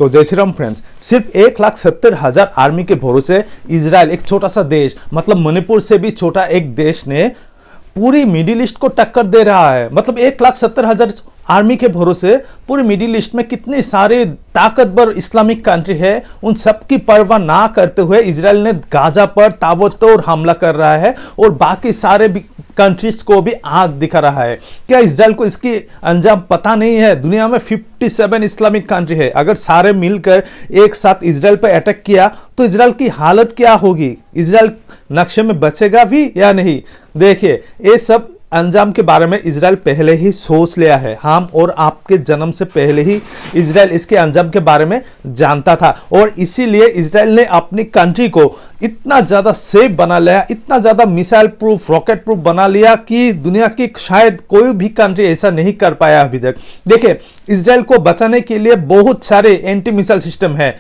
तो जय श्री राम फ्रेंड्स, सिर्फ 1,70,000 आर्मी के भरोसे इजराइल, एक छोटा सा देश, मतलब मणिपुर से भी छोटा एक देश ने पूरी मिडिल ईस्ट को टक्कर दे रहा है। मतलब 1,70,000 आर्मी के भरोसे पूरे मिडिल ईस्ट में कितने सारे ताकतवर इस्लामिक कंट्री है, उन सब की परवाह ना करते हुए इजराइल ने गाजा पर ताबड़तोड़ हमला कर रहा है और बाकी सारे भी कंट्रीज को भी आग दिखा रहा है। क्या इजराइल को इसकी अंजाम पता नहीं है? दुनिया में 57 इस्लामिक कंट्री है, अगर सारे मिलकर एक साथ इजराइल पर अटैक किया तो इजराइल की हालत क्या होगी? इजराइल नक्शे में बचेगा भी या नहीं? देखिए, ये सब अंजाम के बारे में इजराइल पहले ही सोच लिया है। हम और आपके जन्म से पहले ही इजराइल इसके अंजाम के बारे में जानता था और इसीलिए इजराइल ने अपनी कंट्री को इतना ज़्यादा सेफ बना लिया, इतना ज़्यादा मिसाइल प्रूफ, रॉकेट प्रूफ बना लिया कि दुनिया की शायद कोई भी कंट्री ऐसा नहीं कर पाया अभी तक। देखिए, इजराइल को बचाने के लिए बहुत सारे एंटी मिसाइल सिस्टम है।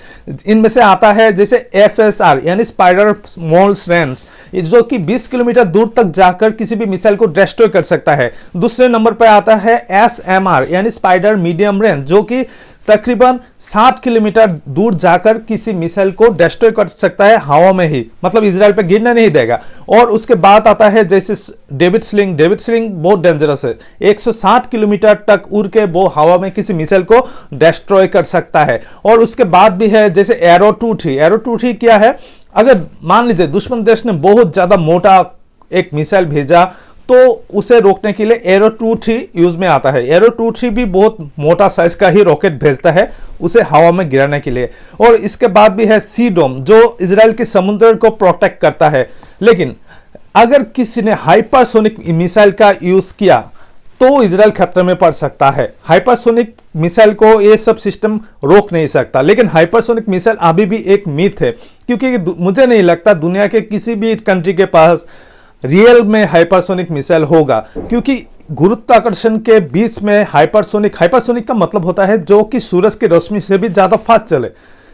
इनमें से आता है जैसे SSR यानी स्पाइडर स्मॉल रेंज, जो कि 20 किलोमीटर दूर तक जाकर किसी भी मिसाइल को डिस्ट्रॉय कर सकता है। दूसरे नंबर पर आता है SMR यानी स्पाइडर मीडियम रेंज, जो कि तकरीबन 60 किलोमीटर दूर जाकर किसी मिसाइल को डिस्ट्रॉय कर सकता है हवा में ही, मतलब इजराइल पे गिरने नहीं देगा। और उसके बाद आता है जैसे डेविड स्लिंग बहुत डेंजरस है, 160 किलोमीटर तक उड़ के वो हवा में किसी मिसाइल को डिस्ट्रॉय कर सकता है। और उसके बाद भी है जैसे एरो 2-3 क्या है? अगर मान लीजिए दुश्मन देश ने बहुत ज्यादा मोटा एक मिसाइल भेजा तो उसे रोकने के लिए एरो 2-3 यूज में आता है। एरो 2-3 भी बहुत मोटा साइज का ही रॉकेट भेजता है उसे हवा में गिराने के लिए। और इसके बाद भी है सी डोम, जो इजराइल के समुद्र को प्रोटेक्ट करता है। लेकिन अगर किसी ने हाइपरसोनिक मिसाइल का यूज किया तो इजराइल खतरे में पड़ सकता है। हाइपरसोनिक मिसाइल को ये सब सिस्टम रोक नहीं सकता। लेकिन हाइपरसोनिक मिसाइल अभी भी एक मिथ है, क्योंकि मुझे नहीं लगता दुनिया के किसी भी कंट्री के पास रियल में हाइपरसोनिक मिसाइल होगा, क्योंकि गुरुत्वाकर्षण के बीच में हाइपरसोनिक का मतलब होता है जो कि सूरज की रोशनी से भी ज्यादा फास्ट चले।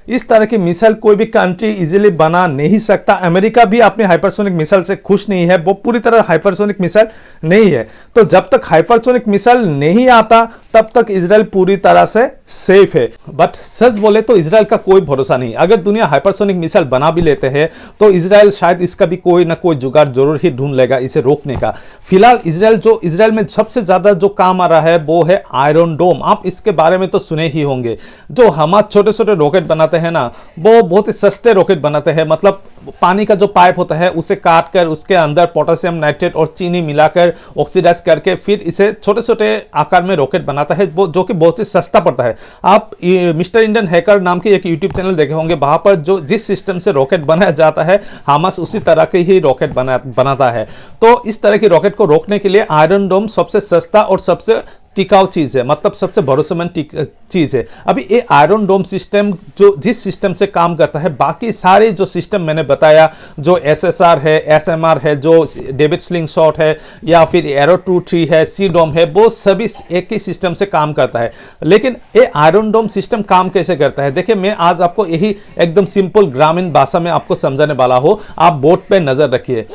इस तरह की मिसाइल कोई भी कंट्री इजीली बना नहीं सकता। अमेरिका भी अपने हाइपरसोनिक मिसाइल से खुश नहीं है, वो पूरी तरह हाइपरसोनिक मिसाइल नहीं है। तो जब तक हाइपरसोनिक मिसाइल नहीं आता तब तक इजराइल पूरी तरह से सेफ है। बट सच बोले तो इजराइल का कोई भरोसा नहीं। अगर दुनिया हाइपरसोनिक मिसाइल बना भी लेते हैं तो इजराइल शायद इसका भी कोई ना कोई जुगाड़ जरूर ही ढूंढ लेगा इसे रोकने का। फिलहाल इजराइल में सबसे ज्यादा जो काम आ रहा है वो है आयरन डोम। आप इसके बारे में तो सुने ही होंगे। जो हमास छोटे छोटे रॉकेट बनाते हैं ना, वो बहुत ही सस्ते रॉकेट बनाते हैं। मतलब पानी का जो पाइप होता है उसे काट कर उसके अंदर पोटेशियम नाइट्रेट और चीनी मिलाकर ऑक्सीडाइज करके फिर इसे छोटे छोटे आकार में रॉकेट बनाता है, जो कि बहुत ही सस्ता पड़ता है। आप मिस्टर इंडियन हैकर नाम के एक यूट्यूब चैनल देखे होंगे, वहां पर जो जिस सिस्टम से रॉकेट बनाया जाता है हमास उसी तरह के ही रॉकेट बनाता है। तो इस तरह की रॉकेट को रोकने के लिए आयरन डोम सबसे सस्ता और सबसे टिकाऊ चीज है, मतलब सबसे भरोसेमंद चीज है। अभी ये आयरन डोम सिस्टम जो जिस सिस्टम से काम करता है, बाकी सारे जो सिस्टम मैंने बताया, जो SSR है, SMR है, जो डेविड स्लिंग शॉट है, या फिर एरो 2-3 है, सी डोम है, वो सभी एक ही सिस्टम से काम करता है। लेकिन ये आयरन डोम सिस्टम काम कैसे करता है? देखिए, मैं आज आपको यही एकदम सिंपल ग्रामीण भाषा में आपको समझाने वाला हूँ। आप बोर्ड पे नजर रखिए।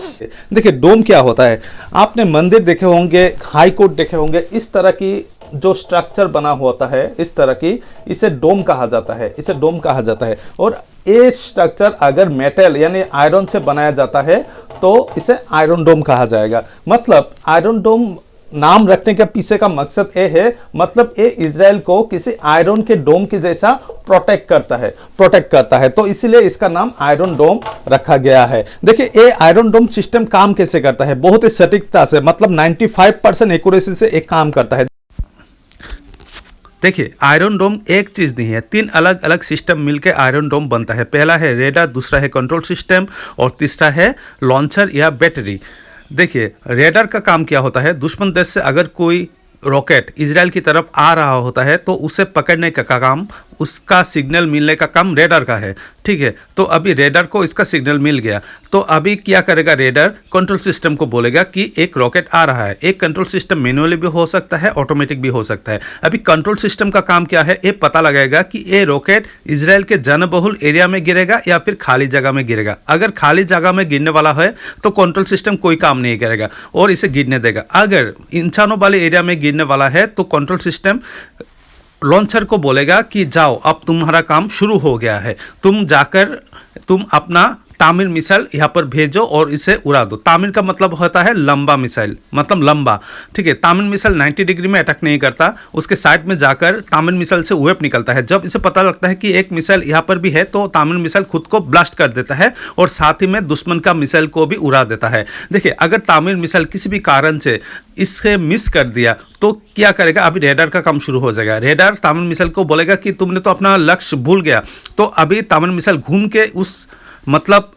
देखिए, डोम क्या होता है? आपने मंदिर देखे होंगे, हाई कोर्ट देखे होंगे, इस तरह की जो स्ट्रक्चर बना होता है, इस तरह की, इसे डोम कहा जाता है। और ये स्ट्रक्चर अगर मेटल यानी आयरन से बनाया जाता है तो इसे आयरन डोम कहा जाएगा। मतलब आयरन डोम नाम रखने के पीछे का मकसद ये है, मतलब ये इजराइल को किसी आयरन के डोम की जैसा प्रोटेक्ट करता है, तो इसीलिए इसका नाम आयरन डोम रखा गया है। देखिए, ये आयरन डोम सिस्टम काम कैसे करता है? बहुत ही सटीकता से, मतलब 95% एक्यूरेसी से एक काम करता है। देखिए, आयरन डोम एक चीज़ नहीं है, 3 अलग अलग सिस्टम मिलकर आयरन डोम बनता है। पहला है रेडार, दूसरा है कंट्रोल सिस्टम और तीसरा है लॉन्चर या बैटरी। देखिए, रेडार का काम क्या होता है? दुश्मन देश से अगर कोई रॉकेट इजराइल की तरफ आ रहा होता है तो उसे पकड़ने का काम, उसका सिग्नल मिलने का काम रेडार का है। ठीक है, तो अभी रेडार को इसका सिग्नल मिल गया, तो अभी क्या करेगा? रेडार कंट्रोल सिस्टम को बोलेगा कि एक रॉकेट आ रहा है। एक कंट्रोल सिस्टम मैनुअली भी हो सकता है, ऑटोमेटिक भी हो सकता है। अभी कंट्रोल सिस्टम का काम क्या है? ये पता लगाएगा कि ये रॉकेट इजराइल के जनबहुल एरिया में गिरेगा या फिर खाली जगह में गिरेगा। अगर खाली जगह में गिरने वाला है तो कंट्रोल सिस्टम कोई काम नहीं करेगा और इसे गिरने देगा। अगर इंसानों वाले एरिया में गिरने वाला है तो कंट्रोल सिस्टम लॉन्चर को बोलेगा कि जाओ अब तुम्हारा काम शुरू हो गया है, तुम जाकर तुम अपना तामिर मिसाइल यहाँ पर भेजो और इसे उड़ा दो। तामिर का मतलब होता है लंबा मिसाइल, मतलब लंबा, ठीक है। तामिर मिसाइल 90 डिग्री में अटैक नहीं करता, उसके साइड में जाकर तामिर मिसाइल से वेव निकलता है। जब इसे पता लगता है कि एक मिसाइल यहाँ पर भी है तो तामिर मिसाइल खुद को ब्लास्ट कर देता है और साथ ही में दुश्मन का मिसाइल को भी उड़ा देता है। देखिए, अगर तामिर मिसाइल किसी भी कारण से इससे मिस कर दिया तो क्या करेगा, अभी रेडार का काम शुरू हो जाएगा। रेडार तामिर मिसाइल को बोलेगा कि तुमने तो अपना लक्ष्य भूल गया, तो अभी तामिर मिसाइल घूम के उस मतलब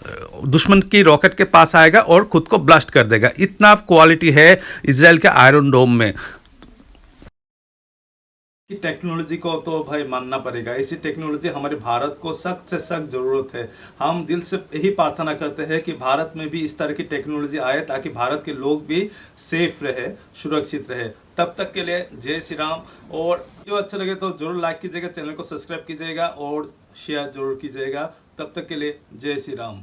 दुश्मन की रॉकेट के पास आएगा और खुद को ब्लास्ट कर देगा। इतना क्वालिटी है इजराइल के आयरन डोम में कि टेक्नोलॉजी को तो भाई मानना पड़ेगा। ऐसी टेक्नोलॉजी हमारे भारत को सख्त से सख्त जरूरत है। हम दिल से यही प्रार्थना करते हैं कि भारत में भी इस तरह की टेक्नोलॉजी आए ताकि भारत के लोग भी सेफ रहे, सुरक्षित रहे। तब तक के लिए जय श्री राम। और वीडियो अच्छा लगे तो जरूर लाइक कीजिएगा, चैनल को सब्सक्राइब कीजिएगा और शेयर जरूर कीजिएगा। तब तक के लिए जय श्री राम।